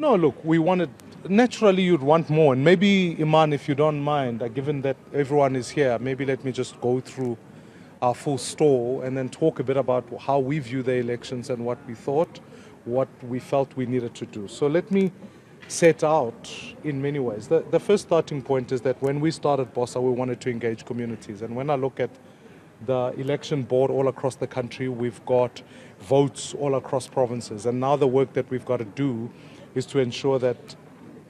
No, look, we wanted, naturally you'd want more. And maybe, Iman, if you don't mind, given that everyone is here, maybe let me just go through our full stall and then talk a bit about how we view the elections and what we thought, what we felt we needed to do. So let me set out in many ways. The first starting point is that when we started BOSA, we wanted to engage communities. And when I look at the election board all across the country, we've got votes all across provinces. And now the work that we've got to do is to ensure that,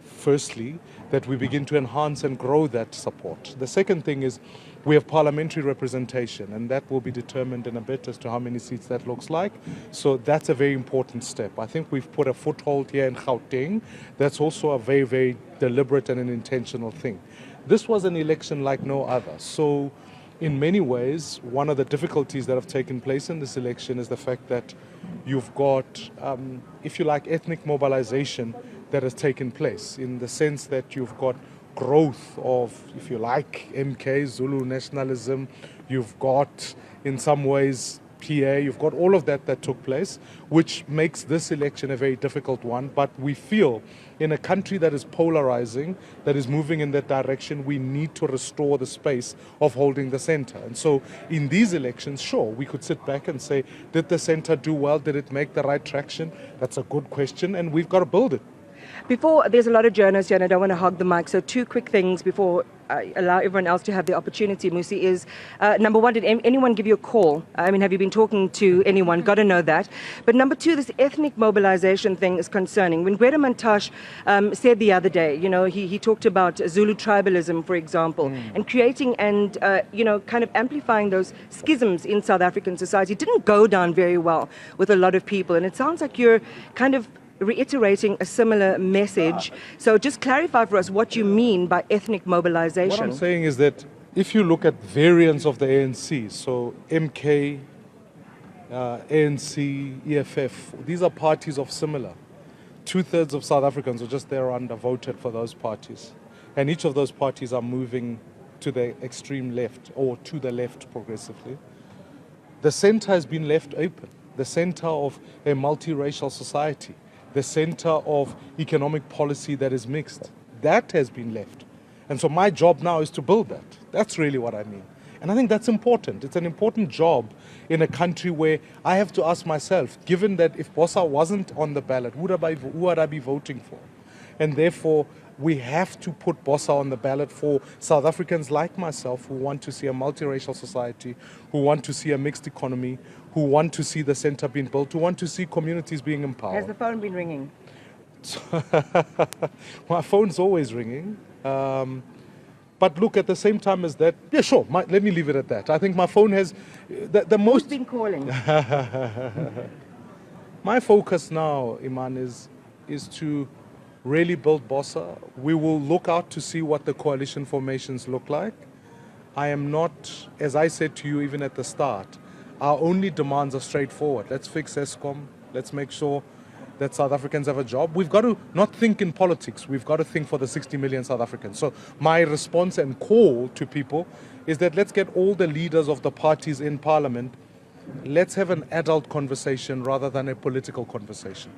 firstly, that we begin to enhance and grow that support. The second thing is we have parliamentary representation, and that will be determined in a bit as to how many seats that looks like. So that's a very important step. I think we've put a foothold here in Gauteng. That's also a very, very deliberate and an intentional thing. This was an election like no other. So in many ways, one of the difficulties that have taken place in this election is the fact that you've got, if you like, ethnic mobilization that has taken place, in the sense that you've got growth of, if you like, MK, Zulu nationalism, you've got, in some ways, PA, you've got all of that took place, which makes this election a very difficult one. But we feel in a country that is polarizing, that is moving in that direction, we need to restore the space of holding the center. And so in these elections, sure, we could sit back and say, did the center do well? Did it make the right traction? That's a good question, and we've got to build it. Before, there's a lot of journalists here and I don't want to hog the mic, so two quick things before I allow everyone else to have the opportunity, Musi, is number one, did anyone give you a call? I mean, have you been talking to anyone? Got to know that. But number two, this ethnic mobilization thing is concerning. When Gwede Mantashe said the other day, you know, he talked about Zulu tribalism, for example, and creating and, you know, kind of amplifying those schisms in South African society. It didn't go down very well with a lot of people. And it sounds like you're kind of reiterating a similar message. So just clarify for us what you mean by ethnic mobilization. What I'm saying is that if you look at variants of the ANC, so MK, ANC, EFF, these are parties of similar. 2/3 of South Africans are just there under voted for those parties. And each of those parties are moving to the extreme left or to the left progressively. The center has been left open. The center of a multiracial society. The center of economic policy that is mixed. That has been left. And so my job now is to build that. That's really what I mean. And I think that's important. It's an important job in a country where I have to ask myself, given that if BOSA wasn't on the ballot, who would I be voting for? And therefore, we have to put BOSA on the ballot for South Africans like myself who want to see a multiracial society, who want to see a mixed economy, who want to see the center being built, who want to see communities being empowered. Has the phone been ringing? My phone's always ringing. But look, at the same time as that, yeah, sure, let me leave it at that. I think my phone has the most... Who's been calling? My focus now, Iman, is to really build BOSA. We will look out to see what the coalition formations look like. I am not, as I said to you even at the start, our only demands are straightforward. Let's fix Eskom. Let's make sure that South Africans have a job. We've got to not think in politics. We've got to think for the 60 million South Africans. So my response and call to people is that let's get all the leaders of the parties in parliament. Let's have an adult conversation rather than a political conversation.